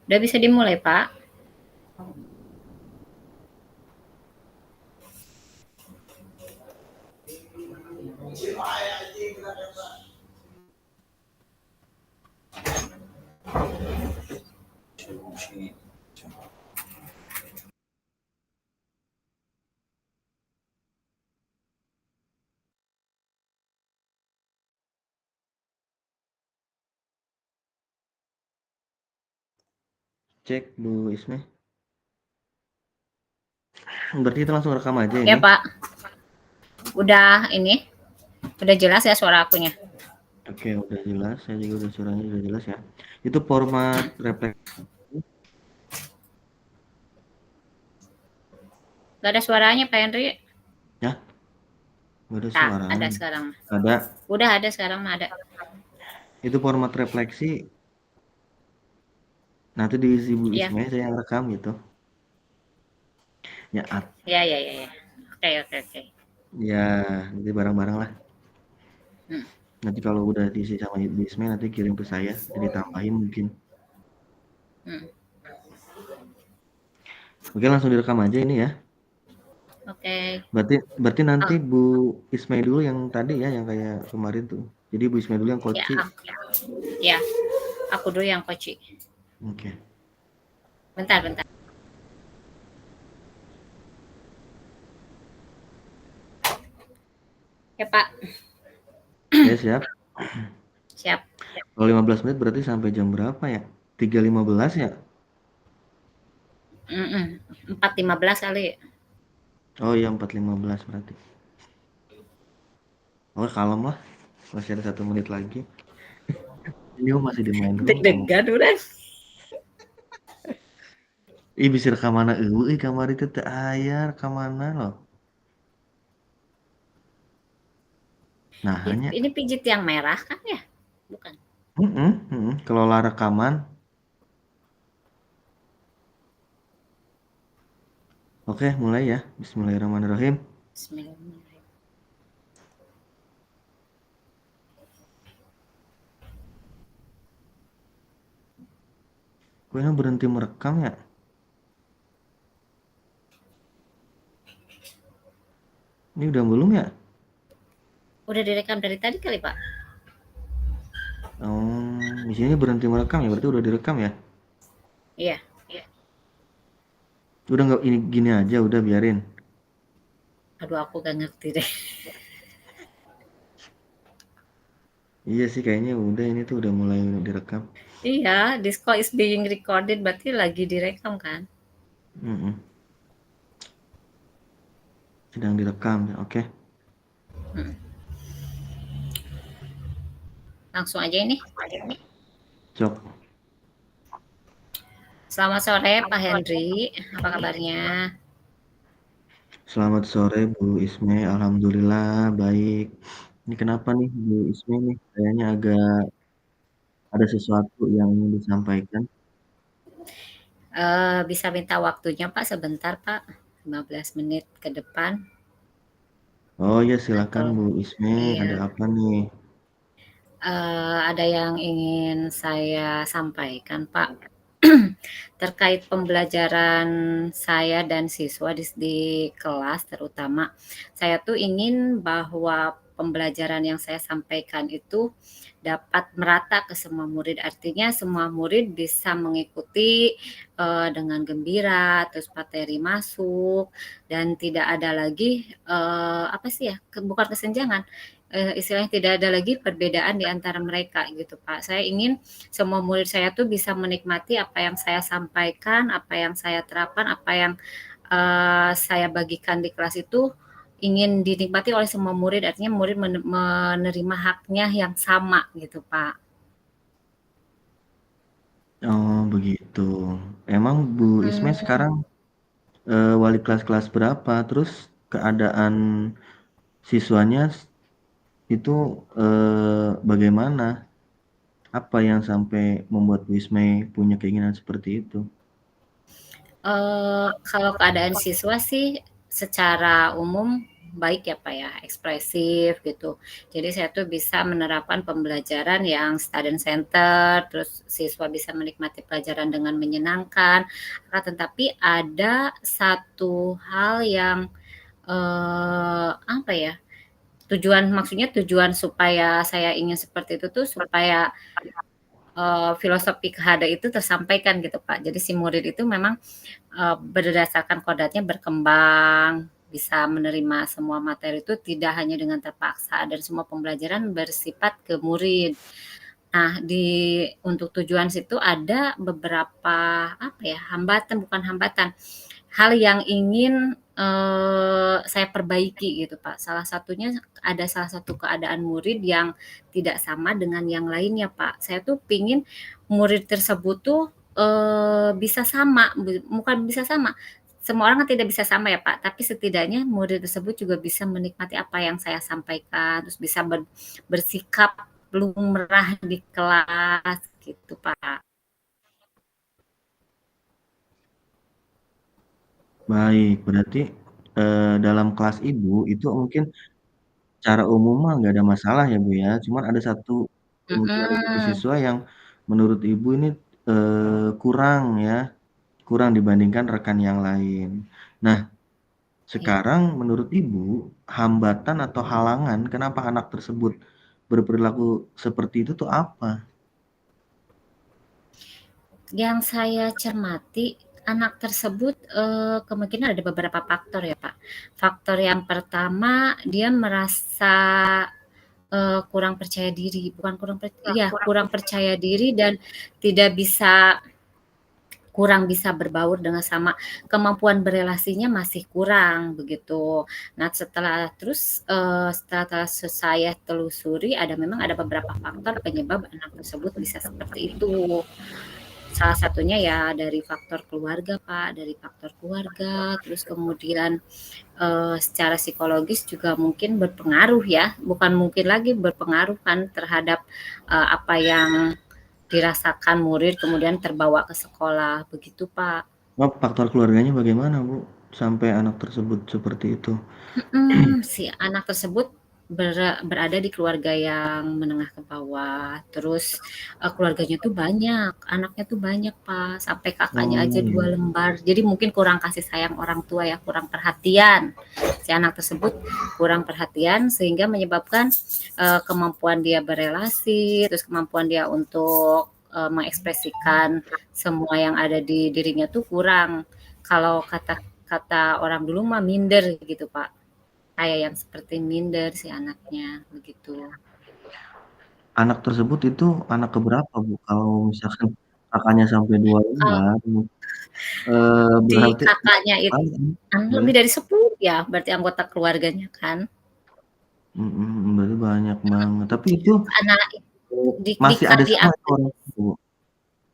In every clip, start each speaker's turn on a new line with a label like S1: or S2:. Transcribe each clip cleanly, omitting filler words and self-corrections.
S1: Udah bisa dimulai, Pak?
S2: Cek Bu Isme. Berarti kita langsung rekam aja
S1: Ya,
S2: ini.
S1: Pak. Udah ini. Udah jelas ya suara akunya?
S2: Oke, udah jelas. Saya juga udah suaranya udah jelas ya. Itu format refleks.
S1: Gak ada suaranya, Pak Henry.
S2: Ya, nggak ada
S1: Nah, ada
S2: suaranya.
S1: sekarang.
S2: Ada.
S1: Udah ada sekarang mah ada.
S2: Itu format refleksi. Nanti diisi Bu
S1: Iya.
S2: Isme saya yang rekam gitu. Ya,
S1: Ya, ya, ya, ya. Oke, oke, oke.
S2: ya, jadi bareng-bareng lah.
S1: Hmm.
S2: Nanti kalau udah diisi sama Bu Isme nanti kirim ke saya, jadi tambahin mungkin.
S1: Hmm.
S2: Oke, langsung direkam aja ini ya.
S1: Oke.
S2: Berarti nanti
S1: Oh,
S2: Bu Isme dulu yang tadi ya, yang kayak kemarin tuh. Jadi Bu Isme dulu yang
S1: ya,
S2: koci.
S1: ya. Aku dulu yang koci.
S2: Oke.
S1: Bentar, bentar. Ya, Pak.
S2: Ya siap.
S1: Siap.
S2: Kalau 15 menit berarti sampai jam berapa ya? 3.15 ya?
S1: 4.15 kali.
S2: Oh iya 4.15 berarti. Oh kalem lah. Masih ada 1 menit lagi. Ini masih di main room.
S1: Deg-degan udah.
S2: Ih bisa rekamana kamar itu teh aya rekamana loh. Nah hanya.
S1: Ini pijit yang merah kan ya? Bukan.
S2: Kelola rekaman. Oke mulai ya. Bismillahirrahmanirrahim.
S1: Bismillahirrahmanirrahim.
S2: Gue berhenti merekam ya. Ini udah belum ya?
S1: Udah direkam dari tadi kali, Pak?
S2: Oh, di sini berhenti merekam ya, berarti udah direkam ya?
S1: Iya.
S2: Udah nggak ini gini aja, udah biarin.
S1: Aduh, aku gak ngerti deh.
S2: Iya sih kayaknya udah ini tuh udah mulai direkam.
S1: Iya, this call is being recorded, berarti lagi direkam kan?
S2: Mm-mm. Sedang direkam, oke.
S1: Hmm. Langsung aja ini.
S2: Cok.
S1: Selamat sore, Pak Henry. Apa kabarnya?
S2: Selamat sore Bu Isme, alhamdulillah baik. Ini kenapa nih Bu Isme nih? Kayaknya agak ada sesuatu yang ingin disampaikan.
S1: Bisa minta waktunya, Pak, sebentar, Pak. 15 menit ke depan.
S2: Oh ya silakan
S1: Atau
S2: Bu Isme, ada
S1: iya,
S2: apa nih?
S1: ada yang ingin saya sampaikan, Pak. Terkait pembelajaran saya dan siswa di kelas terutama. Saya tuh ingin bahwa pembelajaran yang saya sampaikan itu dapat merata ke semua murid. Artinya semua murid bisa mengikuti dengan gembira, terus materi masuk dan tidak ada lagi apa sih ya? Bukan kesenjangan. Istilahnya tidak ada lagi perbedaan di antara mereka gitu, Pak. Saya ingin semua murid saya tuh bisa menikmati apa yang saya sampaikan, apa yang saya terapkan, apa yang saya bagikan di kelas itu ingin dinikmati oleh semua murid. Artinya murid menerima haknya yang sama gitu, Pak.
S2: Oh begitu. Emang Bu Isme
S1: Hmm,
S2: sekarang wali kelas berapa? Terus keadaan siswanya itu bagaimana? Apa yang sampai membuat Bu Isme punya keinginan seperti itu?
S1: kalau keadaan siswa sih secara umum baik ya Pak ya, ekspresif gitu. Jadi saya tuh bisa menerapkan pembelajaran yang student center, terus siswa bisa menikmati pelajaran dengan menyenangkan. Akan tetapi ada satu hal yang apa ya, maksudnya tujuan supaya saya ingin seperti itu tuh supaya filosofi KHD itu tersampaikan gitu Pak. Jadi si murid itu memang berdasarkan kodratnya berkembang, bisa menerima semua materi itu tidak hanya dengan terpaksa dan semua pembelajaran bersifat ke murid. Nah, untuk tujuan situ ada beberapa apa ya, hambatan bukan hambatan, hal yang ingin saya perbaiki gitu Pak. Salah satunya ada salah satu keadaan murid yang tidak sama dengan yang lainnya Pak. Saya tuh pingin murid tersebut tuh bisa sama, bukan bisa sama. Semua orang kan tidak bisa sama ya Pak, tapi setidaknya murid tersebut juga bisa menikmati apa yang saya sampaikan, terus bisa bersikap lumrah di kelas gitu Pak.
S2: Baik, berarti, dalam kelas Ibu itu mungkin secara umum mah nggak ada masalah ya, Bu, ya. Cuman ada mungkin ada satu
S1: Mhm,
S2: siswa yang menurut Ibu ini, kurang ya, kurang dibandingkan rekan yang lain. Nah,
S1: iya.
S2: sekarang menurut Ibu, hambatan atau halangan kenapa anak tersebut berperilaku seperti itu tuh apa?
S1: Yang saya cermati, anak tersebut, kemungkinan ada beberapa faktor ya, Pak. Faktor yang pertama, dia merasa, kurang percaya diri, bukan kurang percaya diri dan tidak bisa kurang bisa berbaur dengan sama, kemampuan berelasinya masih kurang, begitu. Nah, setelah saya telusuri, memang ada beberapa faktor penyebab anak tersebut bisa seperti itu. Salah satunya ya dari faktor keluarga, Pak, dari faktor keluarga, terus kemudian, secara psikologis juga mungkin berpengaruh ya, bukan mungkin lagi berpengaruh kan terhadap, apa yang dirasakan murid kemudian terbawa ke sekolah, begitu, Pak.
S2: Oh, faktor keluarganya bagaimana, Bu, sampai anak tersebut seperti itu?
S1: Si anak tersebut berada di keluarga yang menengah ke bawah, terus, keluarganya tuh banyak, anaknya tuh banyak, Pak, sampai kakaknya aja
S2: Oh,
S1: 2
S2: iya.
S1: lembar. Jadi mungkin kurang kasih sayang orang tua ya, kurang perhatian. Si anak tersebut kurang perhatian sehingga menyebabkan, kemampuan dia berelasi, terus kemampuan dia untuk, mengekspresikan semua yang ada di dirinya tuh kurang. Kalau kata kata orang dulu mah minder gitu, Pak. Kayak yang seperti minder si anaknya, begitu.
S2: Anak tersebut itu anak keberapa, Bu? Kalau misalkan Kakaknya sampai 2
S1: Kalau
S2: lembar,
S1: di
S2: berarti
S1: kakaknya itu
S2: banyak ya?
S1: lebih dari 10 ya, berarti anggota keluarganya kan.
S2: Mhm, berarti banyak banget. Tapi itu,
S1: Anak
S2: eee,
S1: di di
S2: masih ada
S1: di
S2: semua itu orang tua, Bu?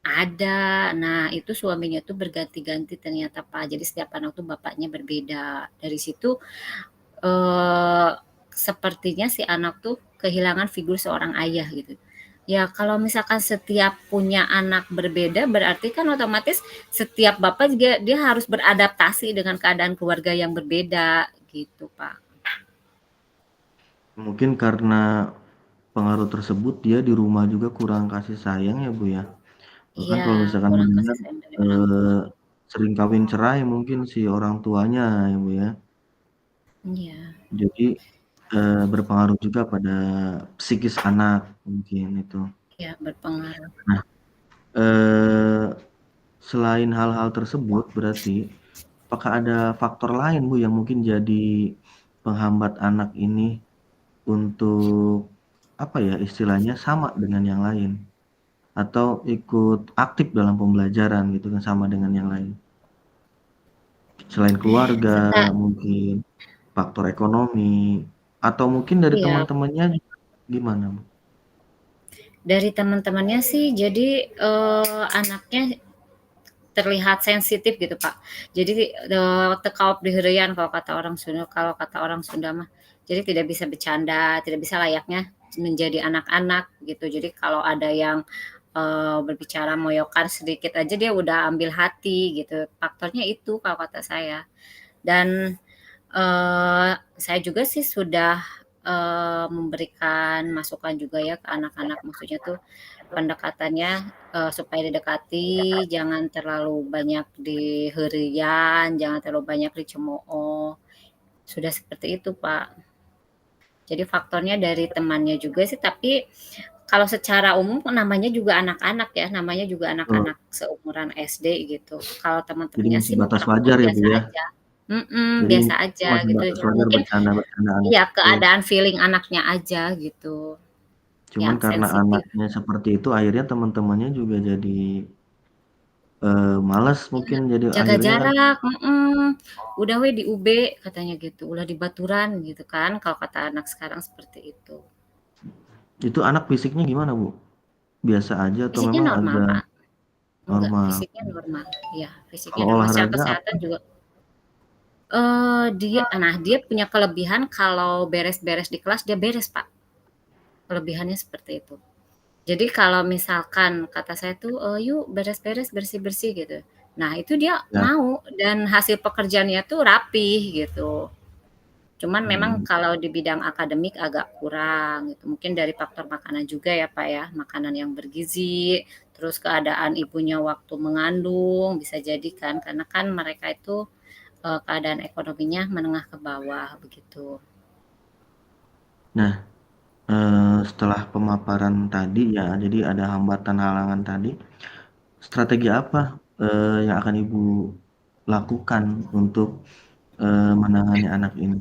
S1: ada. Nah, itu suaminya tuh berganti-ganti ternyata, Pak. Jadi setiap anak tuh bapaknya berbeda. Dari situ, eee, sepertinya si anak tuh kehilangan figur seorang ayah gitu. Ya kalau misalkan setiap punya anak berbeda, berarti kan otomatis setiap bapak juga dia harus beradaptasi dengan keadaan keluarga yang berbeda, gitu, Pak.
S2: Mungkin karena pengaruh tersebut dia di rumah juga kurang kasih sayang ya, Bu, ya? Bahkan
S1: Iya,
S2: kalau misalkan
S1: kurang kasih
S2: mendengar,
S1: sayang dari orang tua.
S2: eee, sering kawin cerai mungkin si orang tuanya ya, Bu, ya?
S1: Iya,
S2: Jadi, berpengaruh juga pada psikis anak mungkin itu.
S1: iya berpengaruh.
S2: Nah, eee, selain hal-hal tersebut berarti, apakah ada faktor lain, Bu, yang mungkin jadi penghambat anak ini untuk, apa ya, istilahnya sama dengan yang lain? Atau ikut aktif dalam pembelajaran gitu kan, sama dengan yang lain? Selain keluarga
S1: Serta
S2: mungkin, faktor ekonomi, atau mungkin dari
S1: iya,
S2: teman-temannya juga gimana, Bu?
S1: dari teman-temannya sih jadi, anaknya terlihat sensitif gitu, Pak. Jadi, teu di kalau kata orang Sunda mah. Jadi tidak bisa bercanda, tidak bisa layaknya menjadi anak-anak gitu. Jadi kalau ada yang, berbicara moyokan sedikit aja dia udah ambil hati gitu. Faktornya itu kalau kata saya. Dan, saya juga sih sudah, memberikan masukan juga ya ke anak-anak, maksudnya tuh pendekatannya, supaya didekati, jangan terlalu banyak diheureuyan, jangan terlalu banyak dicemooh, sudah seperti itu, Pak. Jadi faktornya dari temannya juga sih, tapi kalau secara umum namanya juga anak-anak ya, namanya juga
S2: Betul.
S1: anak-anak seumuran SD gitu. Kalau
S2: Jadi
S1: teman-temannya
S2: masih
S1: sih
S2: batas
S1: memperlakukan
S2: wajar ya, Bu,
S1: biasa
S2: ya?
S1: aja. Mhm,
S2: Jadi
S1: biasa aja
S2: masih
S1: gitu.
S2: batas
S1: Ya
S2: wajar
S1: mungkin
S2: bercanda-bercandaan
S1: iya
S2: itu.
S1: keadaan feeling anaknya aja gitu,
S2: Cuman
S1: yang
S2: karena
S1: sensitif.
S2: anaknya seperti itu akhirnya teman-temannya juga jadi, malas
S1: Iya,
S2: mungkin jadi
S1: jaga
S2: akhirnya kan
S1: jarak, mhm. "Udah we di UB," katanya gitu, "ulah di Baturan," gitu kan, kalau kata anak sekarang seperti itu.
S2: itu anak fisiknya gimana, Bu? Biasa aja atau
S1: Fisiknya
S2: memang
S1: normal,
S2: agak
S1: Pak. Enggak,
S2: normal?
S1: fisiknya normal, iya, fisiknya
S2: Kalau
S1: normal, secara
S2: olahraga apa?
S1: kesehatan juga dia punya kelebihan kalau beres-beres di kelas dia beres, Pak, kelebihannya seperti itu. Jadi kalau misalkan kata saya tuh, "Yuk beres-beres, bersih-bersih," gitu. Nah itu dia
S2: Ya,
S1: mau dan hasil pekerjaannya tuh rapih gitu. Cuman memang
S2: mhm.
S1: kalau di bidang akademik agak kurang gitu, mungkin dari faktor makanan juga ya, Pak, ya, makanan yang bergizi, terus keadaan ibunya waktu mengandung, bisa jadi kan, karena kan mereka itu, keadaan ekonominya menengah ke bawah, begitu.
S2: Nah, setelah pemaparan tadi ya, jadi ada hambatan halangan tadi, strategi apa, yang akan Ibu lakukan untuk, menangani anak ini?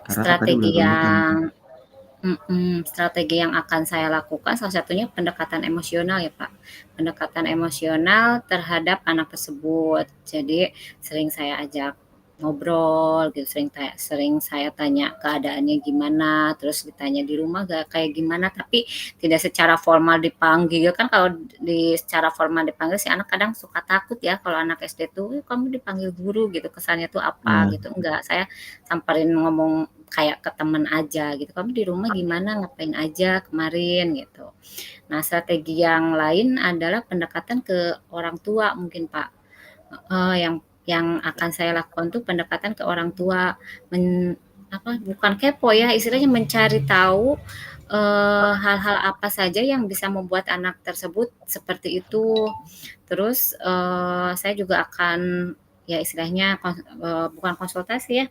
S2: Karena kan tadi udah
S1: Strategi
S2: banyak yang
S1: yang strategi yang akan saya lakukan salah satunya pendekatan emosional ya, Pak. Pendekatan emosional terhadap anak tersebut. Jadi sering saya ajak ngobrol gitu, sering saya tanya keadaannya gimana, terus ditanya di rumah gak kayak gimana, tapi tidak secara formal dipanggil. Kan kalau secara formal dipanggil si anak kadang suka takut ya kalau anak SD tuh, kamu dipanggil guru," gitu, kesannya tuh apa
S2: iya,
S1: gitu. Enggak, saya samperin ngomong kayak ke temen aja gitu, "Kamu di rumah gimana? Ngapain aja kemarin?" Gitu. Nah, strategi yang lain adalah pendekatan ke orang tua mungkin, Pak. Heeh, yang akan saya lakukan tuh pendekatan ke orang tua, bukan kepo ya, istilahnya mencari tahu, hal-hal apa saja yang bisa membuat anak tersebut seperti itu. Terus, saya juga akan ya istilahnya bukan konsultasi ya,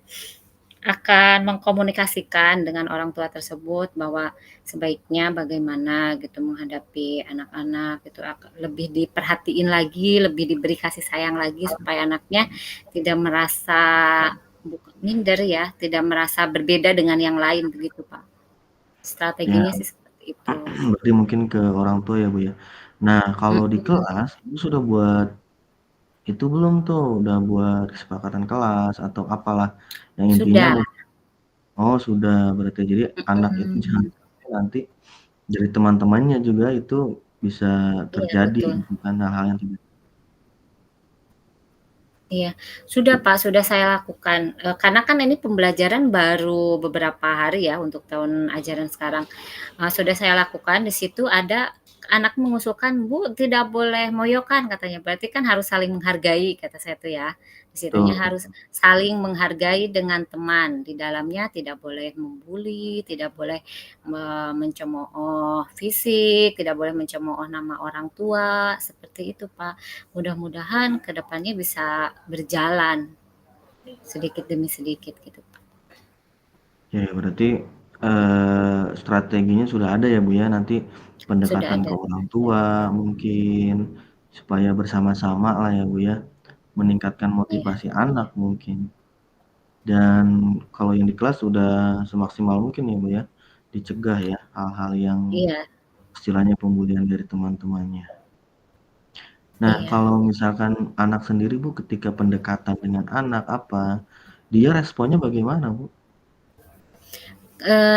S1: akan mengkomunikasikan dengan orang tua tersebut bahwa sebaiknya bagaimana gitu menghadapi anak-anak gitu, lebih diperhatiin lagi, lebih diberi kasih sayang lagi supaya anaknya tidak merasa minder ya, tidak merasa berbeda dengan yang lain begitu, Pak.
S2: ya,
S1: Strateginya sih seperti itu.
S2: berarti mungkin ke orang tua ya, Bu, ya. Nah, kalau di
S1: Mhm,
S2: kelas Ibu sudah buat itu belum tuh, udah buat kesepakatan kelas atau apalah, yang intinya
S1: sudah,
S2: oh sudah, berarti jadi anak itu jangan
S1: mhm,
S2: sampai nanti dari teman-temannya juga itu bisa
S1: iya
S2: terjadi
S1: betul.
S2: gitu kan, hal-hal yang tidak
S1: Iya, sudah Pak, sudah saya lakukan, karena kan ini pembelajaran baru beberapa hari ya untuk tahun ajaran sekarang, sudah saya lakukan di situ ada anak mengusulkan, "Bu, tidak boleh moyokan," katanya, berarti kan harus saling menghargai kata saya tuh ya, di situnya
S2: betul,
S1: harus saling menghargai dengan teman, di dalamnya tidak boleh membuli, tidak boleh mencemooh fisik, tidak boleh mencemooh nama orang tua, seperti itu Pak. Mudah-mudahan ke depannya bisa berjalan sedikit demi sedikit gitu, Pak.
S2: ya berarti, strateginya sudah ada ya, Bu, ya, nanti
S1: Sudah
S2: pendekatan ke
S1: ada.
S2: orang tua mungkin, supaya bersama-sama lah ya, Bu, ya, meningkatkan
S1: Iya,
S2: motivasi anak mungkin. Dan kalau yang di kelas sudah semaksimal mungkin ya, Bu, ya, dicegah ya hal-hal yang
S1: iya,
S2: istilahnya pembulian dari teman-temannya. Nah,
S1: iya.
S2: kalau misalkan anak sendiri, Bu, ketika pendekatan dengan anak apa, dia responnya bagaimana, Bu?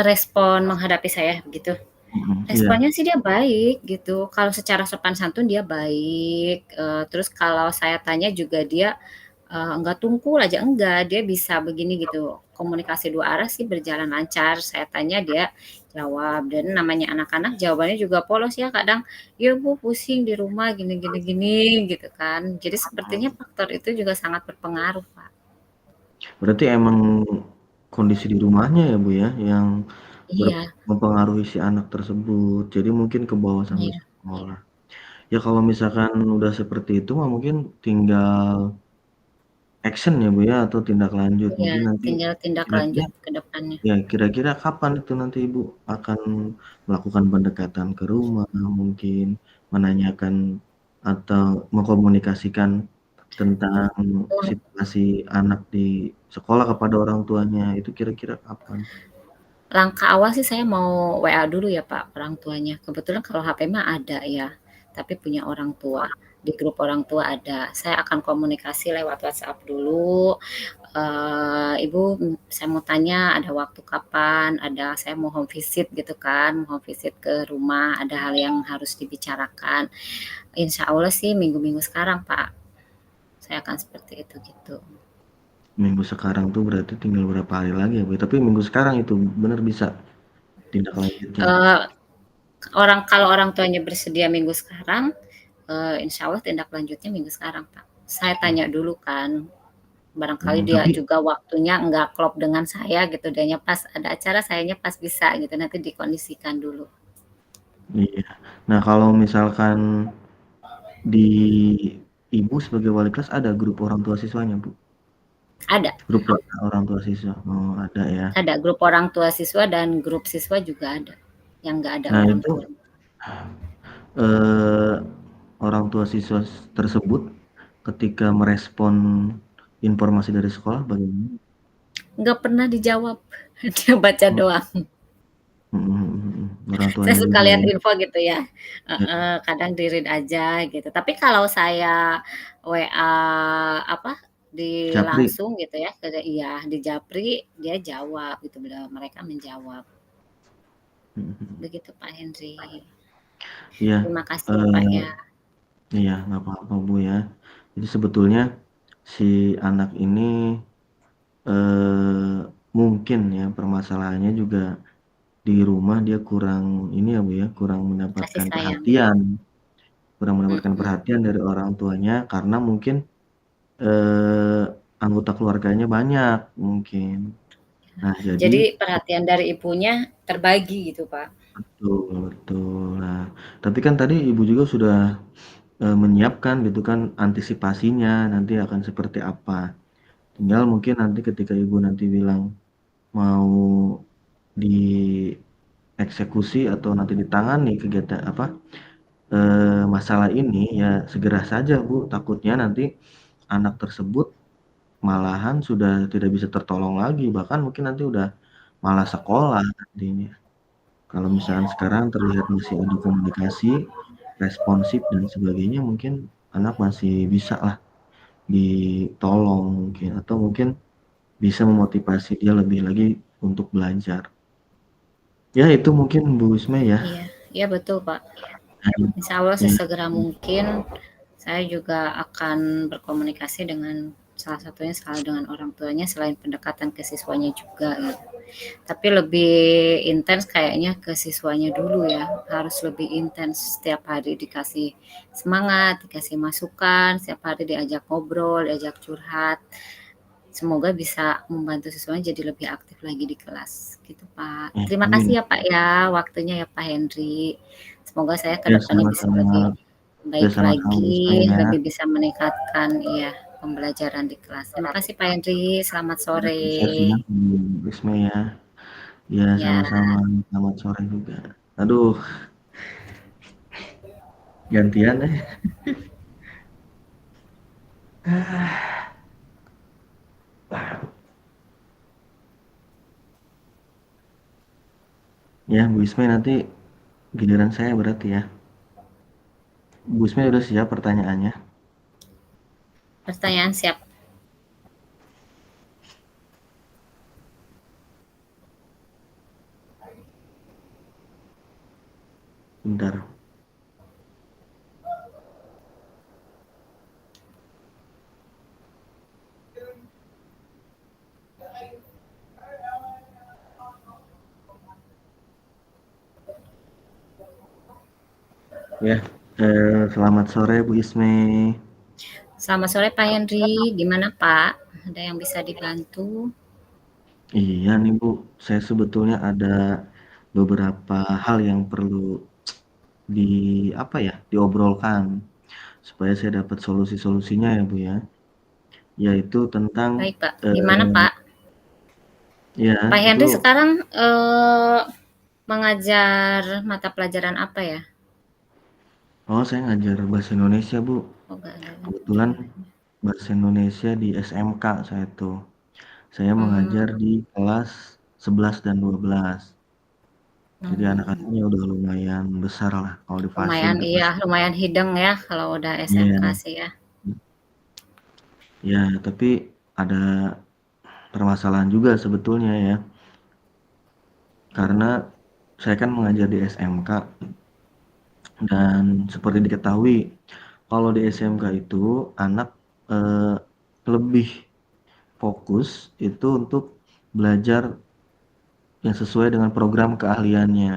S1: Respon menghadapi saya begitu?
S2: Mhm, iya,
S1: Responnya sih dia baik gitu, kalau secara sopan santun dia baik, terus kalau saya tanya juga dia, enggak tungkul aja, enggak, dia bisa begini gitu, komunikasi dua arah sih berjalan lancar, saya tanya dia jawab, dan namanya anak-anak jawabannya juga polos ya kadang, "Ya Bu pusing di rumah gini gini gini," gitu kan. Jadi sepertinya faktor itu juga sangat berpengaruh, Pak.
S2: berarti emang kondisi di rumahnya ya, Bu, ya, yang
S1: Iya
S2: mempengaruhi si anak tersebut. Jadi mungkin kebawa sampai
S1: iya
S2: sekolah. Ya kalau misalkan udah seperti itu mah mungkin tinggal action ya, Bu, ya, atau tindak lanjut.
S1: iya,
S2: Mungkin nanti
S1: tinggal tindak
S2: kira-kira
S1: lanjut ke depannya.
S2: ya kira-kira kapan itu nanti Ibu akan melakukan pendekatan ke rumah, mungkin menanyakan atau mengkomunikasikan tentang
S1: Lang
S2: situasi anak di sekolah kepada orang tuanya, itu kira-kira kapan?
S1: Langkah awal sih saya mau WA dulu ya Pak, orang tuanya. Kebetulan kalau HP mah ada ya, tapi punya orang tua, di grup orang tua ada. Saya akan komunikasi lewat WhatsApp dulu, "Ibu, saya mau tanya ada waktu kapan? Saya mau home visit," gitu kan, mau home visit ke rumah, ada hal yang harus dibicarakan. Insya Allah sih minggu-minggu sekarang Pak, saya akan seperti itu, gitu.
S2: Minggu sekarang tuh berarti tinggal berapa hari lagi ya, Bu? Tapi minggu sekarang itu bener bisa tindak lanjutnya.
S1: Eee, kalau orang tuanya bersedia minggu sekarang, insya Allah tindak lanjutnya minggu sekarang, Pak. Saya tanya dulu kan, barangkali dia
S2: Tapi
S1: juga waktunya nggak klop dengan saya gitu, dianya pas ada acara, sayanya pas bisa gitu, nanti dikondisikan dulu.
S2: iya. Nah, kalau misalkan di Ibu sebagai wali kelas ada grup orang tua siswanya, Bu?
S1: Ada
S2: Grup orang tua siswa? Oh, ada ya.
S1: ada grup orang tua siswa dan grup siswa juga ada, yang nggak ada
S2: Nah,
S1: orang
S2: itu
S1: tua.
S2: eh, orang tua siswa tersebut ketika merespon informasi dari sekolah bagaimana?
S1: Nggak pernah dijawab, dia baca
S2: Oh,
S1: doang.
S2: orang
S1: Saya
S2: tuanya
S1: suka
S2: juga
S1: lihat
S2: ya.
S1: info gitu ya,
S2: Ya.
S1: kadang di-read aja gitu. Tapi kalau saya WA apa,
S2: Japri.
S1: langsung gitu ya, iya, di Japri dia jawab gitu, mereka menjawab. Begitu Pak Henry.
S2: Iya,
S1: Terima kasih ya Pak
S2: eh,
S1: ya.
S2: iya nggak apa-apa Bu ya. Jadi sebetulnya si anak ini eh, mungkin ya permasalahannya juga di rumah dia kurang ini ya Bu ya,
S1: Kasih sayang.
S2: kurang mendapatkan
S1: Mhm.
S2: perhatian dari orang tuanya karena mungkin eh, anggota keluarganya banyak mungkin. Nah, jadi
S1: Jadi perhatian dari ibunya terbagi gitu Pak.
S2: betul, betul. Nah, tapi kan tadi Ibu juga sudah menyiapkan gitu kan antisipasinya nanti akan seperti apa. Tinggal mungkin nanti ketika Ibu nanti bilang mau dieksekusi atau nanti ditangani kegiatan apa masalah ini ya segera saja Bu. Takutnya nanti anak tersebut malahan sudah tidak bisa tertolong lagi, bahkan mungkin nanti udah malas sekolah nantinya. Kalau misalkan sekarang terlihat masih ada komunikasi, responsif dan sebagainya, mungkin anak masih bisa lah ditolong mungkin, atau mungkin bisa memotivasi dia lebih lagi untuk belajar. Ya itu mungkin Bu Isma ya.
S1: Iya, iya betul Pak.
S2: Dan,
S1: Insya Allah
S2: ya,
S1: sesegera mungkin saya juga akan berkomunikasi dengan salah satunya selalu dengan orang tuanya selain pendekatan ke siswanya juga gitu. Tapi lebih intens kayaknya ke siswanya dulu ya. Harus lebih intens setiap hari dikasih semangat, dikasih masukan, setiap hari diajak ngobrol, diajak curhat. Semoga bisa membantu siswanya jadi lebih aktif lagi di kelas gitu Pak. Terima
S2: amin.
S1: kasih ya Pak ya waktunya ya Pak Henry. Semoga saya
S2: Ya
S1: kedepannya bisa
S2: sama-sama,
S1: lebih
S2: ya
S1: baik
S2: sama-sama Bu Isma
S1: lagi,
S2: ya.
S1: lebih bisa meningkatkan iya pembelajaran di kelas. Terima kasih Pak Henry, selamat
S2: Ya,
S1: sore.
S2: siap-siap Bu Isma ya. Ya
S1: Ya.
S2: sama-sama, selamat sore juga. Aduh, gantian eh. Ya Bu Isma nanti giliran saya berarti ya. Bu Isma udah siap pertanyaannya?
S1: Pertanyaan siap.
S2: Bentar. Ya, selamat sore Bu Isme.
S1: Selamat sore Pak Henry, gimana Pak? Ada yang bisa dibantu?
S2: Iya nih Bu, saya sebetulnya ada beberapa hal yang perlu di apa ya, diobrolkan supaya saya dapat solusi-solusinya ya Bu ya. Yaitu tentang
S1: Baik, Pak. Gimana,
S2: eee,
S1: Pak?
S2: ya
S1: Pak
S2: itu
S1: Henry sekarang mengajar mata pelajaran apa ya?
S2: oh saya ngajar bahasa Indonesia Bu.
S1: Oh, nggak ada.
S2: Kebetulan bahasa Indonesia di SMK saya tuh. Saya mengajar
S1: Hmm,
S2: di kelas 11 dan 12. Jadi
S1: hmm.
S2: anak-anaknya udah lumayan besar lah kalau di fase
S1: Lumayan, iya,
S2: intermediate.
S1: lumayan hideng ya kalau udah SMK
S2: Iya.
S1: sih ya.
S2: Ya, tapi ada permasalahan juga sebetulnya ya. Karena saya kan mengajar di SMK dan seperti diketahui kalau di SMK itu anak eh, lebih fokus itu untuk belajar yang sesuai dengan program keahliannya.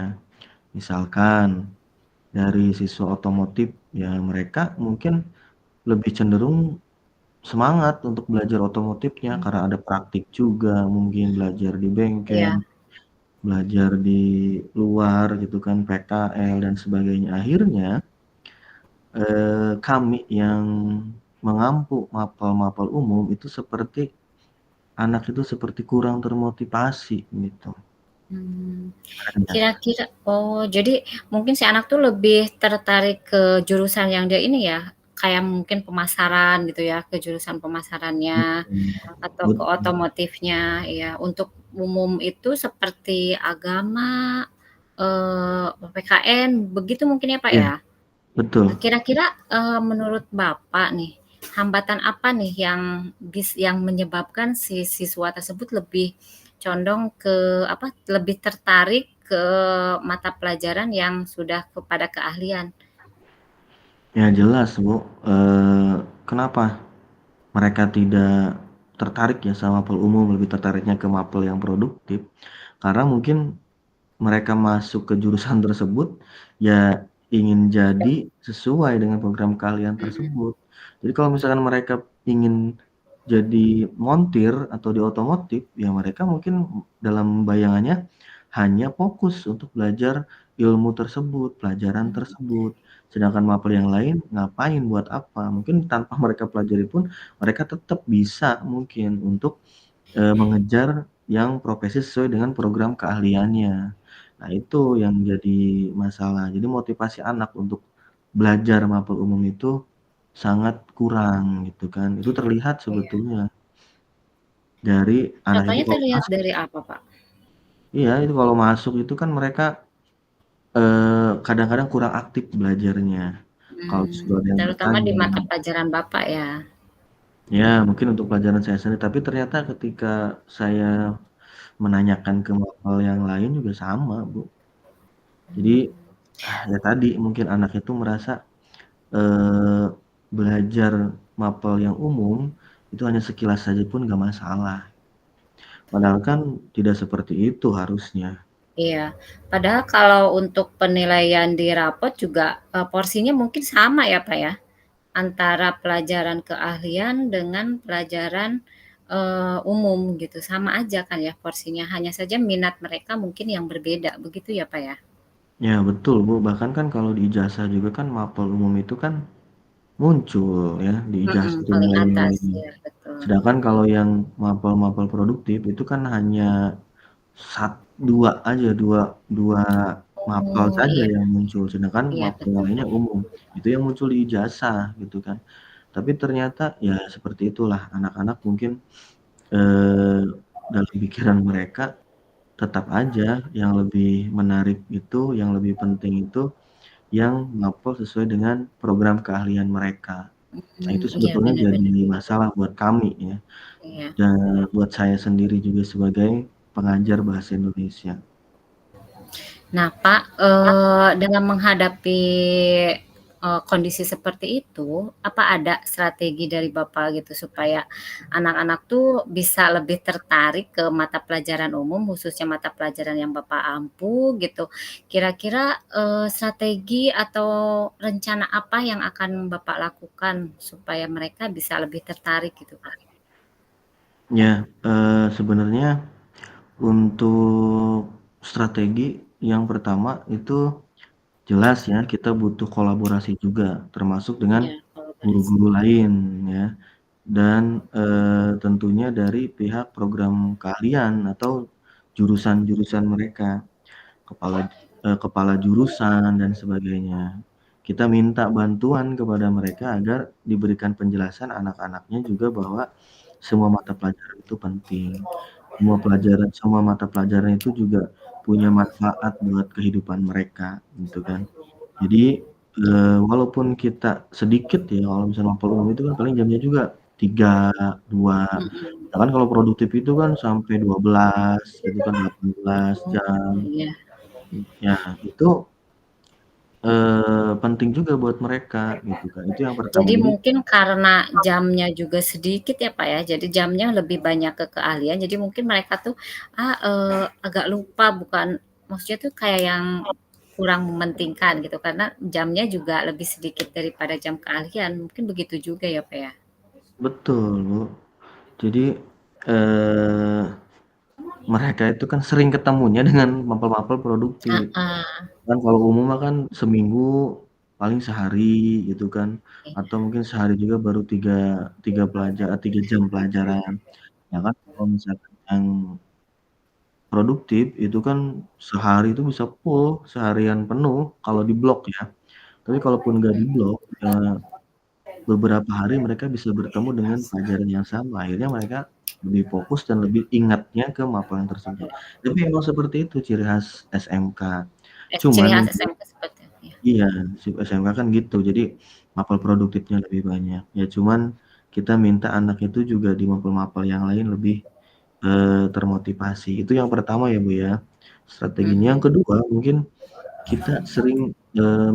S2: Misalkan dari siswa otomotif ya mereka mungkin lebih cenderung semangat untuk belajar otomotifnya karena ada praktik juga, mungkin belajar di bengkel,
S1: Iya,
S2: belajar di luar gitu kan, PKL dan sebagainya. Akhirnya kami yang mengampu mapel-mapel umum itu seperti anak itu seperti kurang termotivasi gitu.
S1: mmm.
S2: Sebenarnya.
S1: Kira-kira oh, jadi mungkin si anak tuh lebih tertarik ke jurusan yang dia ini ya, kayak mungkin pemasaran gitu ya, ke jurusan pemasarannya
S2: Mhm.
S1: atau ke
S2: Betul.
S1: otomotifnya, ya. Untuk umum itu seperti agama, PKN, begitu mungkin ya, Pak,
S2: Iya,
S1: ya?
S2: betul.
S1: Nah, kira-kira, menurut Bapak nih, hambatan apa nih yang menyebabkan si siswa tersebut lebih condong ke apa, lebih tertarik ke mata pelajaran yang sudah kepada keahlian?
S2: Ya jelas Bu, kenapa mereka tidak tertarik ya sama mapel umum, lebih tertariknya ke mapel yang produktif, karena mungkin mereka masuk ke jurusan tersebut, ya ingin jadi sesuai dengan program keahlian tersebut. Jadi kalau misalkan mereka ingin jadi montir atau di otomotif, ya mereka mungkin dalam bayangannya hanya fokus untuk belajar ilmu tersebut, pelajaran
S1: Mmm,
S2: tersebut. Sedangkan mapel yang lain ngapain, buat apa? Mungkin tanpa mereka pelajari pun mereka tetap bisa mungkin untuk mengejar yang profesi sesuai dengan program keahliannya. Nah, itu yang jadi masalah. Jadi motivasi anak untuk belajar mapel umum itu sangat kurang gitu kan. Itu terlihat
S1: iya.
S2: sebetulnya dari anak itu
S1: Contohnya
S2: kalau
S1: terlihat
S2: masuk
S1: dari apa, Pak?
S2: iya, itu kalau masuk itu kan mereka, kadang-kadang kurang aktif belajarnya. Kalau disuruh ada yang
S1: Terutama di
S2: bertanya
S1: mata pelajaran Bapak ya?
S2: ya mungkin untuk pelajaran saya sendiri, tapi ternyata ketika saya menanyakan ke mapel yang lain juga sama, Bu. Jadi, ya tadi mungkin anak itu merasa, eee, belajar mapel yang umum itu hanya sekilas saja pun nggak masalah. Padahal kan tidak seperti itu harusnya.
S1: Iya, padahal kalau untuk penilaian di rapot juga, porsinya mungkin sama ya, Pak, ya? Antara pelajaran keahlian dengan pelajaran, umum gitu, sama aja kan ya porsinya, hanya saja minat mereka mungkin yang berbeda, begitu ya, Pak, ya?
S2: Ya betul, Bu, bahkan kan kalau di ijazah juga kan mapel umum itu kan muncul ya, di ijazah itu
S1: Paling atas,
S2: nilai-nilainya.
S1: ya betul.
S2: Sedangkan kalau yang mapel-mapel produktif itu kan hanya 2 aja, 2 2 mapel
S1: Oh,
S2: saja
S1: iya
S2: yang muncul, sedangkan
S1: iya
S2: mapel yang
S1: betul.
S2: lainnya umum. Itu yang muncul di ijazah gitu kan. Tapi ternyata ya seperti itulah anak-anak mungkin, eee, dalam pikiran mereka tetap aja yang lebih menarik itu, yang lebih penting itu yang mapel sesuai dengan program keahlian mereka. Nah itu
S1: Iya
S2: sebetulnya
S1: benar
S2: jadi
S1: benar,
S2: masalah buat kami ya,
S1: iya.
S2: dan buat saya sendiri juga sebagai pengajar bahasa Indonesia.
S1: Nah, Pak, dalam menghadapi, kondisi seperti itu, apa ada strategi dari Bapak gitu supaya anak-anak tuh bisa lebih tertarik ke mata pelajaran umum, khususnya mata pelajaran yang Bapak ampu gitu. Kira-kira, strategi atau rencana apa yang akan Bapak lakukan supaya mereka bisa lebih tertarik gitu, Pak?
S2: Ya, sebenarnya Untuk strategi yang pertama itu jelas ya, kita butuh kolaborasi juga, termasuk dengan
S1: Ya, kolaborasi.
S2: guru-guru lain ya, dan, tentunya dari pihak program keahlian atau jurusan-jurusan mereka, kepala jurusan dan sebagainya. Kita minta bantuan kepada mereka agar diberikan penjelasan anak-anaknya juga bahwa semua mata pelajaran itu penting. Semua mata pelajaran itu juga punya manfaat buat kehidupan mereka, gitu kan. Jadi, walaupun kita sedikit ya, kalau misalnya mapel umum itu kan paling jamnya juga 3, 2,
S1: Mhm.
S2: sedangkan kalau produktif itu kan sampai 12 gitu kan, 18
S1: Oh,
S2: jam.
S1: iya.
S2: Ya, itu, penting juga buat mereka gitu kan, itu yang pertama.
S1: Jadi
S2: Jadi
S1: mungkin karena jamnya juga sedikit ya, Pak, ya, jadi jamnya lebih banyak ke keahlian, jadi mungkin mereka tuh, agak lupa bukan maksudnya tuh kayak yang kurang mementingkan gitu, karena jamnya juga lebih sedikit daripada jam keahlian, mungkin begitu juga ya, Pak, ya?
S2: betul, Bu. Jadi, eee, mereka itu kan sering ketemunya dengan mapel-mapel produktif.
S1: Heeh,
S2: Kan kalau umum mah kan seminggu paling sehari gitu kan,
S1: iya.
S2: atau mungkin sehari juga baru 3 jam pelajaran. Ya kan kalau misalkan yang produktif itu kan sehari itu bisa full, seharian penuh kalau diblok ya. Tapi kalaupun nggak diblok, ya beberapa hari mereka bisa bertemu dengan pelajaran yang sama, akhirnya mereka lebih fokus dan lebih ingatnya ke mapalan tersebut. Tapi emang seperti itu ciri khas SMK.
S1: Ciri
S2: Cuman
S1: khas
S2: memang
S1: SMK seperti itu, ya.
S2: iya, sip SMK kan gitu, jadi mapel produktifnya lebih banyak. Ya cuman kita minta anak itu juga di mapel-mapel yang lain lebih, termotivasi. Itu yang pertama ya, Bu, ya, strateginya. Yang
S1: Mhm.
S2: kedua mungkin kita sering,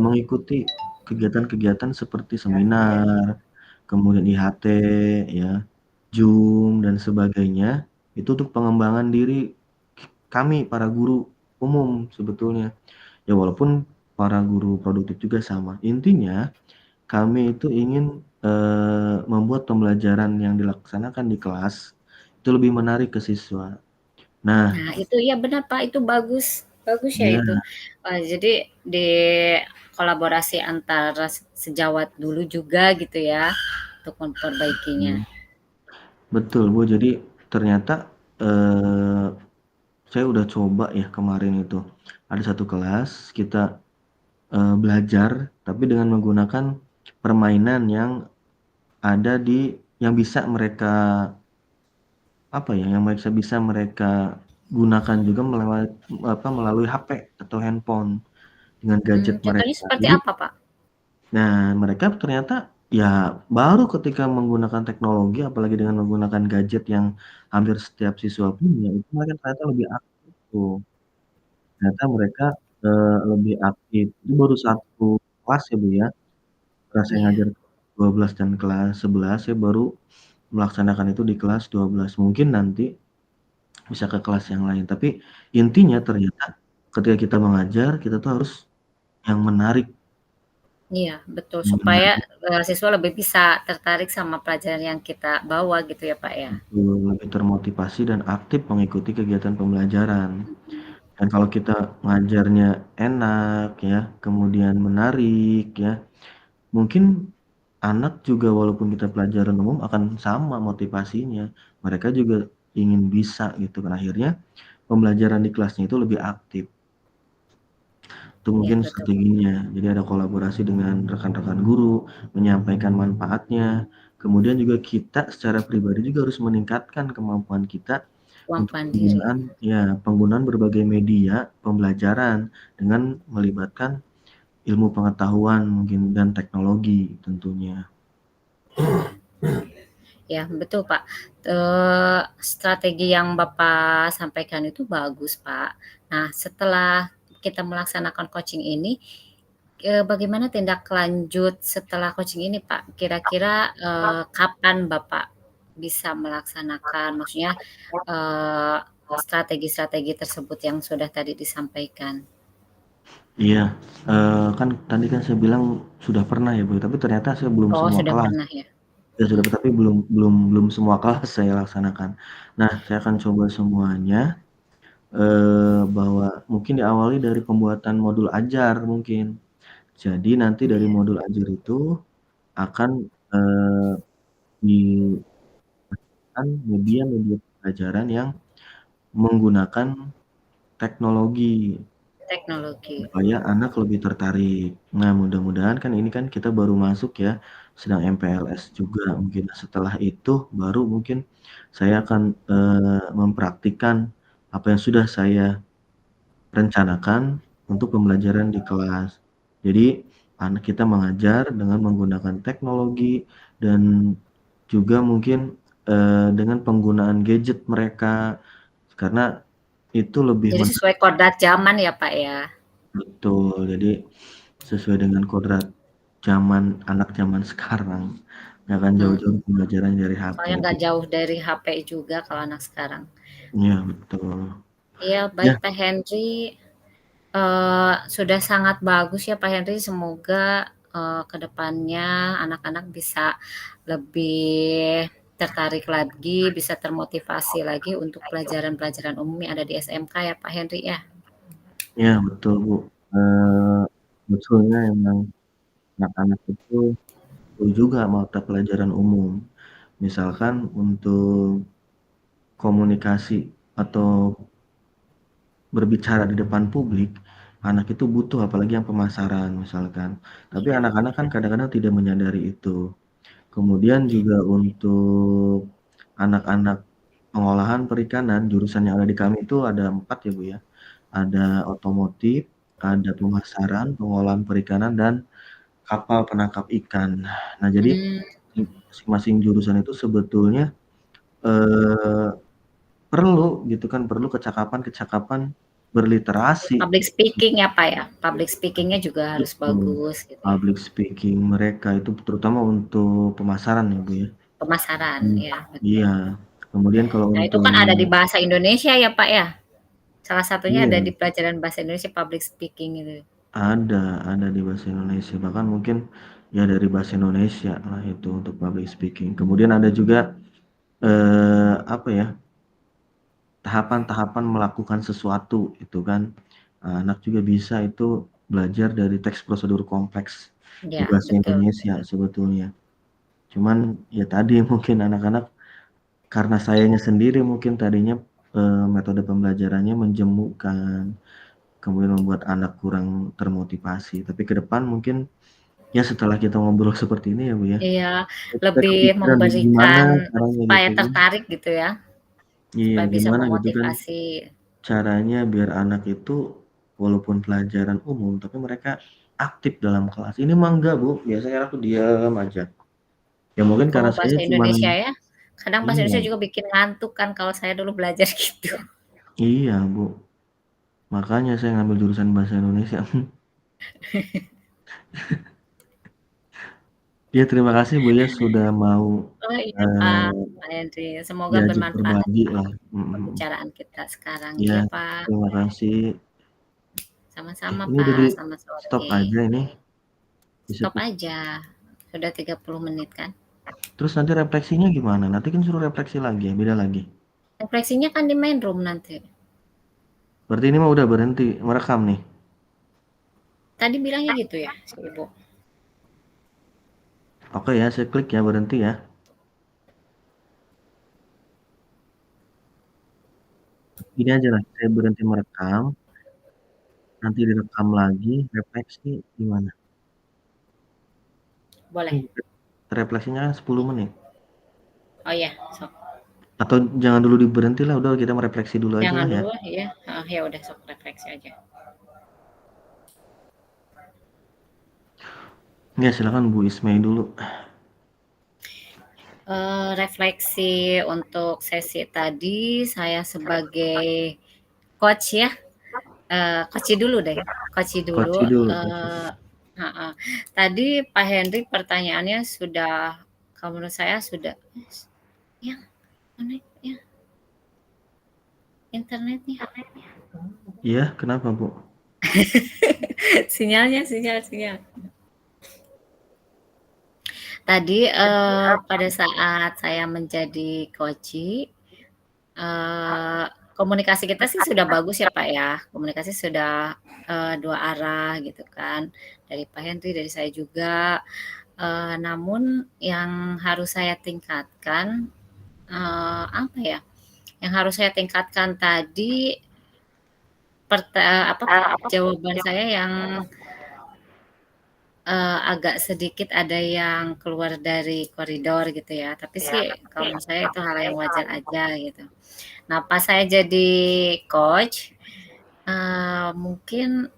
S2: mengikuti kegiatan-kegiatan seperti seminar, kemudian IHT ya, Zoom dan sebagainya, itu untuk pengembangan diri kami para guru umum sebetulnya. Ya walaupun para guru produktif juga sama. Intinya kami itu ingin, membuat pembelajaran yang dilaksanakan di kelas itu lebih menarik ke siswa. Nah,
S1: Nah, itu iya benar, Pak, itu bagus bagus ya
S2: iya,
S1: itu. Jadi di kolaborasi antara sejawat dulu juga gitu ya, untuk memperbaikinya.
S2: betul. Betul, Bu. Jadi ternyata, eee, saya udah coba ya kemarin itu. Ada satu kelas kita, belajar tapi dengan menggunakan permainan yang ada yang bisa mereka apa ya, yang bisa mereka gunakan juga melalui HP atau handphone dengan gadget
S1: Contohnya
S2: mereka.
S1: seperti
S2: Jadi,
S1: apa, Pak?
S2: nah mereka ternyata ya baru ketika menggunakan teknologi, apalagi dengan menggunakan gadget yang hampir setiap siswa punya, itu mereka ternyata lebih aktif tuh. Ternyata mereka, lebih aktif. Itu baru satu kelas ya, Bu, ya. Kelas saya
S1: Iya,
S2: ngajar 12 dan kelas 11, saya baru melaksanakan itu di kelas 12. Mungkin nanti bisa ke kelas yang lain. Tapi intinya ternyata ketika kita mengajar, kita tuh harus yang menarik
S1: iya, betul,
S2: yang
S1: supaya,
S2: menarik,
S1: siswa lebih bisa tertarik sama pelajaran yang kita bawa gitu ya, Pak, ya?
S2: betul, lebih termotivasi dan aktif mengikuti kegiatan pembelajaran. Dan kalau kita ngajarnya enak ya, kemudian menarik ya, mungkin anak juga walaupun kita pelajaran umum akan sama motivasinya. Mereka juga ingin bisa gitu kan, akhirnya pembelajaran di kelasnya itu lebih aktif. Itu
S1: Iya,
S2: mungkin
S1: betul.
S2: strateginya. Jadi ada kolaborasi dengan rekan-rekan guru, menyampaikan manfaatnya, kemudian juga kita secara pribadi juga harus meningkatkan kemampuan kita untuk
S1: Kemampuan diri.
S2: penggunaan berbagai media pembelajaran dengan melibatkan ilmu pengetahuan mungkin dan teknologi tentunya.
S1: Ya, betul, Pak. Strategi yang Bapak sampaikan itu bagus, Pak. Nah, setelah kita melaksanakan coaching ini, bagaimana tindak lanjut setelah coaching ini, Pak? Kira-kira, kapan Bapak bisa melaksanakan maksudnya, eee, strategi-strategi tersebut yang sudah tadi disampaikan?
S2: Iya, kan tadi kan saya bilang sudah pernah ya, Bu, tapi ternyata saya belum
S1: Oh,
S2: semua
S1: sudah
S2: kelas.
S1: pernah ya?
S2: Ya sudah, tapi belum belum belum semua kelas saya laksanakan. Nah, saya akan coba semuanya. bahwa mungkin diawali dari pembuatan modul ajar mungkin. Jadi nanti dari
S1: Iya.
S2: modul ajar itu akan, eee, dipastikan media-media pembelajaran yang menggunakan teknologi,
S1: Teknologi.
S2: supaya anak lebih tertarik. Nah, mudah-mudahan kan ini kan kita baru masuk ya, sedang MPLS juga mungkin. Nah, setelah itu baru mungkin saya akan, mempraktikkan apa yang sudah saya rencanakan untuk pembelajaran di kelas. Jadi, anak kita mengajar dengan menggunakan teknologi dan juga mungkin, dengan penggunaan gadget mereka, karena itu lebih
S1: Jadi sesuai kodrat zaman ya, Pak, ya?
S2: betul, jadi sesuai dengan kodrat zaman anak zaman sekarang, nggak akan
S1: Hmm.
S2: jauh-jauh pembelajaran dari HP
S1: Soalnya nggak
S2: gitu.
S1: jauh dari HP juga kalau anak sekarang.
S2: Iya betul.
S1: Iya,
S2: Ya,
S1: baik Pak Henry. Sudah sangat bagus ya Pak Henry. Semoga ke depannya anak-anak bisa lebih tertarik lagi, bisa termotivasi lagi untuk pelajaran-pelajaran umum yang ada di SMK ya Pak Henry ya.
S2: ya betul Bu. Eee, Betulnya emang anak-anak itu perlu juga mata pelajaran umum. Misalkan untuk komunikasi atau berbicara di depan publik, anak itu butuh apalagi yang pemasaran misalkan. Tapi
S1: Iya.
S2: anak-anak kan kadang-kadang tidak menyadari itu. Kemudian juga untuk anak-anak pengolahan perikanan, jurusan yang ada di kami itu ada 4 ya Bu ya. Ada otomotif, ada pemasaran, pengolahan perikanan, dan kapal penangkap ikan. Nah jadi
S1: Hmm,
S2: masing-masing jurusan itu sebetulnya, eee, perlu gitu kan, perlu kecakapan-kecakapan berliterasi.
S1: public speaking ya Pak ya. Public speakingnya juga harus
S2: Betul,
S1: bagus gitu ya.
S2: public speaking mereka itu terutama untuk pemasaran ya Bu ya.
S1: Pemasaran
S2: Mmm,
S1: ya betul.
S2: iya. Kemudian kalau
S1: Nah itu
S2: untuk
S1: kan ada di bahasa Indonesia ya Pak ya. Salah satunya ada
S2: iya,
S1: di pelajaran bahasa Indonesia public speaking itu.
S2: ada di bahasa Indonesia, bahkan mungkin ya dari bahasa Indonesia lah itu untuk public speaking. Kemudian ada juga, apa ya, tahapan-tahapan melakukan sesuatu itu kan. Anak juga bisa itu belajar dari teks prosedur kompleks di
S1: Ya,
S2: bahasa
S1: betul
S2: Indonesia
S1: betul.
S2: sebetulnya. Cuman ya tadi mungkin anak-anak karena sayanya sendiri mungkin tadinya, metode pembelajarannya menjemukan, kemudian membuat anak kurang termotivasi. Tapi ke depan mungkin, ya setelah kita ngobrol seperti ini ya Bu ya,
S1: Iya,
S2: saya
S1: lebih
S2: kepikiran nih gimana
S1: memberikan
S2: caranya
S1: supaya
S2: gitu kan.
S1: tertarik gitu ya,
S2: Iya,
S1: supaya bisa
S2: gimana gitu kan
S1: memotivasi.
S2: caranya biar anak itu walaupun pelajaran umum, tapi mereka aktif dalam kelas. Ini mah enggak Bu, biasanya anak tuh diam aja. Ya mungkin karena
S1: Oh,
S2: saya
S1: bahasa
S2: cuman
S1: Indonesia ya? Kadang bahasa
S2: iya,
S1: Indonesia juga bikin ngantuk kan kalau saya dulu belajar gitu.
S2: iya Bu, makanya saya ngambil jurusan bahasa Indonesia. Ya terima kasih Bu ya sudah mau,
S1: Oh iya Pak,
S2: eee,
S1: Pak Henry, semoga
S2: diajak
S1: bermanfaat
S2: berbagi lah, mhm.
S1: pembicaraan kita sekarang.
S2: Iya,
S1: Iya Pak,
S2: terima kasih.
S1: sama-sama
S2: Ini udah
S1: Pak, selamat
S2: di-stop
S1: sore.
S2: aja ini, bisa
S1: Stop aja, sudah 30 menit kan.
S2: terus nanti refleksinya gimana? Nanti kan suruh refleksi lagi ya, beda lagi?
S1: Refleksinya kan di main room nanti.
S2: Berarti ini mah udah berhenti merekam nih?
S1: Tadi bilangnya gitu ya si Ibu?
S2: Oke ya, saya klik ya, berhenti ya. Gini aja lah, saya berhenti merekam, nanti direkam lagi, refleksi gimana?
S1: Boleh.
S2: Kan refleksinya kan 10 menit.
S1: Oh ya, sok.
S2: Atau jangan dulu diberhenti lah, udah kita merefleksi dulu aja
S1: Jangan
S2: lah ya.
S1: dulu ya. Ya udah sok refleksi aja.
S2: Ya silakan Bu Ismay dulu.
S1: Refleksi untuk sesi tadi saya sebagai coach ya, coach dulu deh, coach
S2: Koci
S1: dulu.
S2: dulu, koci.
S1: Eh, heeh. Tadi Pak Henry pertanyaannya sudah, kalau menurut saya sudah, yang mana ya internetnya?
S2: Iya, kenapa Bu?
S1: Sinyalnya, sinyal, sinyal. Tadi pada saat saya menjadi coach, komunikasi kita sih sudah bagus ya Pak ya, komunikasi sudah, 2 arah gitu kan, dari Pak Henry, dari saya juga, namun yang harus saya tingkatkan, apa ya, yang harus saya tingkatkan tadi, apa, jawaban saya yang agak sedikit ada yang keluar dari koridor gitu ya, tapi sih kalau menurut saya itu hal yang wajar aja gitu. Nah, pas saya jadi coach, mungkin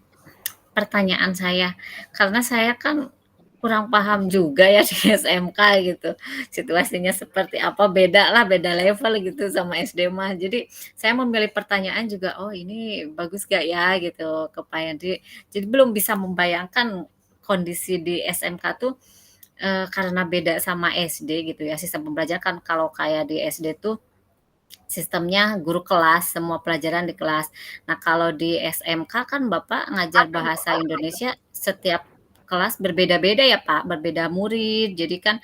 S1: pertanyaan saya, karena saya kan kurang paham juga ya di SMK gitu, situasinya seperti apa, beda lah, beda level gitu sama SD mah. Jadi saya memilih pertanyaan juga, oh ini bagus gak ya gitu ke Pak Yandri. Jadi belum bisa membayangkan kondisi di SMK tuh karena beda sama SD gitu ya, sistem pembelajaran kan kalau kayak di SD tuh sistemnya guru kelas, semua pelajaran di kelas. Nah, kalau di SMK kan Bapak ngajar bahasa Indonesia setiap kelas berbeda-beda ya Pak, berbeda murid. Jadi kan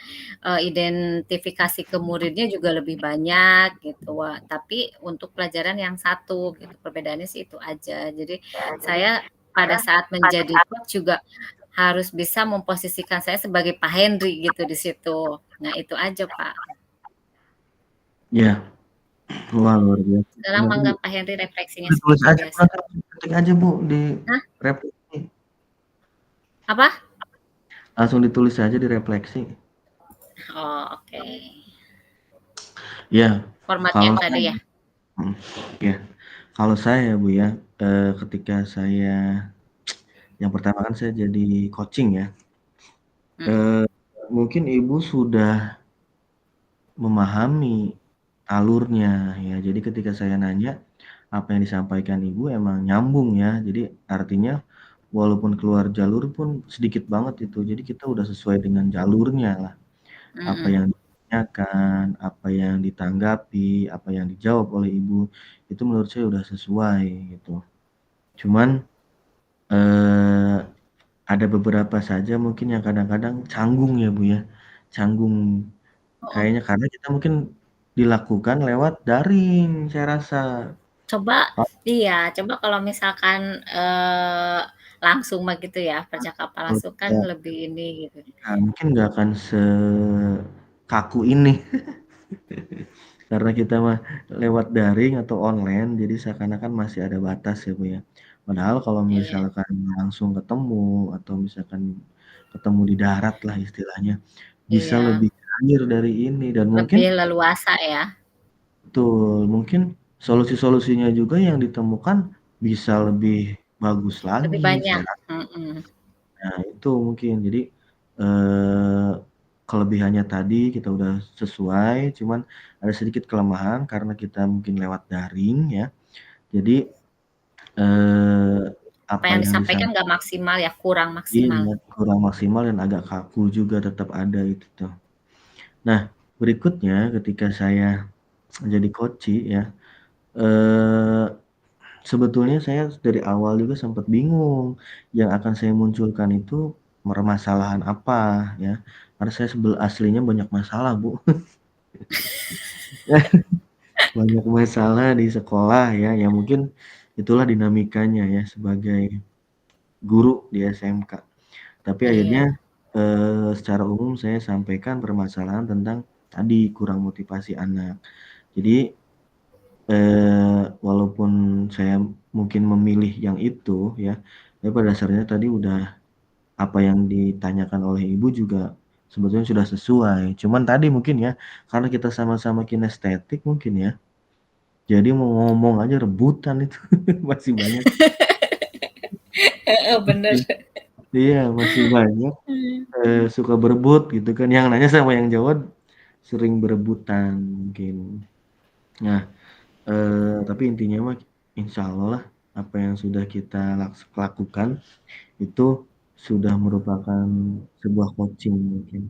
S1: identifikasi ke muridnya juga lebih banyak gitu. Wah, tapi untuk pelajaran yang satu gitu. Perbedaannya sih itu aja. Jadi saya pada saat menjadi coach juga harus bisa memposisikan saya sebagai Pak Henry gitu di situ. Nah, itu aja Pak.
S2: Iya. Wah, luar biasa.
S1: Sekarang
S2: Nanti
S1: mangga Pak Henry refleksinya
S2: ditulis
S1: seperti
S2: aja Bu,
S1: biasa.
S2: nanti ketik aja Bu di
S1: Hah?
S2: refleksi.
S1: Apa?
S2: Langsung ditulis aja di refleksi.
S1: Oh, oke.
S2: Ya,
S1: Formatnya
S2: kalau
S1: tadi
S2: saya
S1: ya?
S2: mhm, ya. Kalau saya Bu ya, ketika saya yang pertama kan saya jadi coaching ya,
S1: Mhm.
S2: mungkin Ibu sudah memahami alurnya ya. Jadi ketika saya nanya, apa yang disampaikan Ibu emang nyambung ya. Jadi artinya walaupun keluar jalur pun sedikit banget itu. Jadi kita udah sesuai dengan jalurnya lah. Apa
S1: Mhm.
S2: yang ditanyakan, apa yang ditanggapi, apa yang dijawab oleh Ibu, itu menurut saya udah sesuai gitu. Cuman, eee, ada beberapa saja mungkin yang kadang-kadang canggung ya, Bu, ya. Canggung
S1: Heeh.
S2: kayaknya karena kita mungkin dilakukan lewat daring saya rasa.
S1: Coba iya, coba kalau misalkan, langsung mah gitu ya, percakapan
S2: Kalau
S1: langsung kan
S2: kita
S1: lebih ini gitu.
S2: mungkin nggak akan sekaku ini. Karena kita mah lewat daring atau online, jadi seakan-akan masih ada batas ya, Bu, ya. Padahal kalau
S1: Iya
S2: misalkan langsung ketemu atau misalkan ketemu di darat lah istilahnya, bisa
S1: iya,
S2: lebih cair dari ini dan mungkin
S1: lebih leluasa ya,
S2: betul, mungkin solusi-solusinya juga yang ditemukan bisa lebih bagus
S1: lebih
S2: lagi
S1: banyak,
S2: saya rasa.
S1: mhm.
S2: Nah itu mungkin. Jadi, eee, kelebihannya tadi kita udah sesuai, cuman ada sedikit kelemahan karena kita mungkin lewat daring ya. Jadi, eee,
S1: Apa
S2: apa
S1: yang
S2: yang
S1: disampaikan nggak maksimal ya, kurang maksimal.
S2: iya, kurang maksimal dan agak kaku juga tetap ada itu tuh. Nah, berikutnya ketika saya jadi coaching ya, eee, sebetulnya saya dari awal juga sempat bingung yang akan saya munculkan itu permasalahan apa ya, karena saya aslinya banyak masalah, Bu. Banyak masalah di sekolah ya, ya mungkin itulah dinamikanya ya sebagai guru di SMK. Tapi akhirnya,
S1: Iya,
S2: secara umum saya sampaikan permasalahan tentang tadi, kurang motivasi anak. Jadi, walaupun saya mungkin memilih yang itu ya, tapi pada dasarnya tadi udah apa yang ditanyakan oleh Ibu juga sebetulnya sudah sesuai. Cuman tadi mungkin ya, karena kita sama-sama kinestetik mungkin ya, jadi mau ngomong aja rebutan itu masih banyak.
S1: heeh, bener.
S2: Iya, masih banyak, suka berebut gitu kan, yang nanya sama yang jawab sering berebutan mungkin. Nah, tapi intinya mah insyaallah apa yang sudah kita lakukan itu sudah merupakan sebuah coaching mungkin.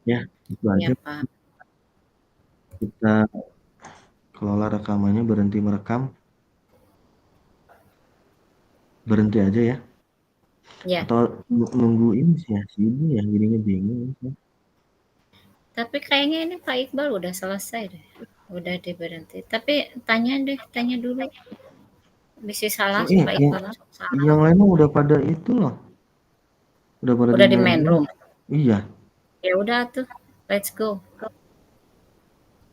S2: Ya, itu
S1: Iya,
S2: aja.
S1: Pak.
S2: Kita kelola rekamannya, berhenti merekam, berhenti aja ya.
S1: Iya,
S2: Atau nunggu ini sih ya, si Ibu ya, jadinya bingung sih.
S1: tapi kayaknya ini Pak Iqbal udah selesai deh. Udah deh berhenti. Tapi tanya dulu. Bisa salah
S2: Oh iya,
S1: suka ikut salah.
S2: yang lain udah pada itu loh, udah pada di
S1: Udah di
S2: main
S1: main
S2: room.
S1: room.
S2: Iya,
S1: Ya udah tuh, let's go.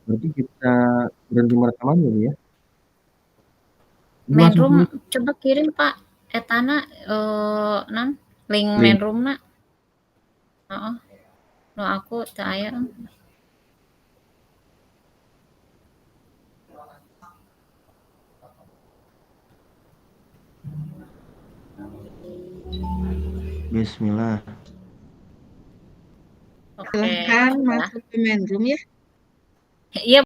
S2: berarti kita berhenti merekam aja ya.
S1: Main
S2: Langsung
S1: room
S2: tulis
S1: coba kirim Pak etana non link main
S2: link.
S1: room na. Heeh. Nu aku teu aya.
S2: Bismillah.
S1: Oke,
S3: Silahkan
S1: sudah.
S3: masuk ke main room ya.
S1: Iya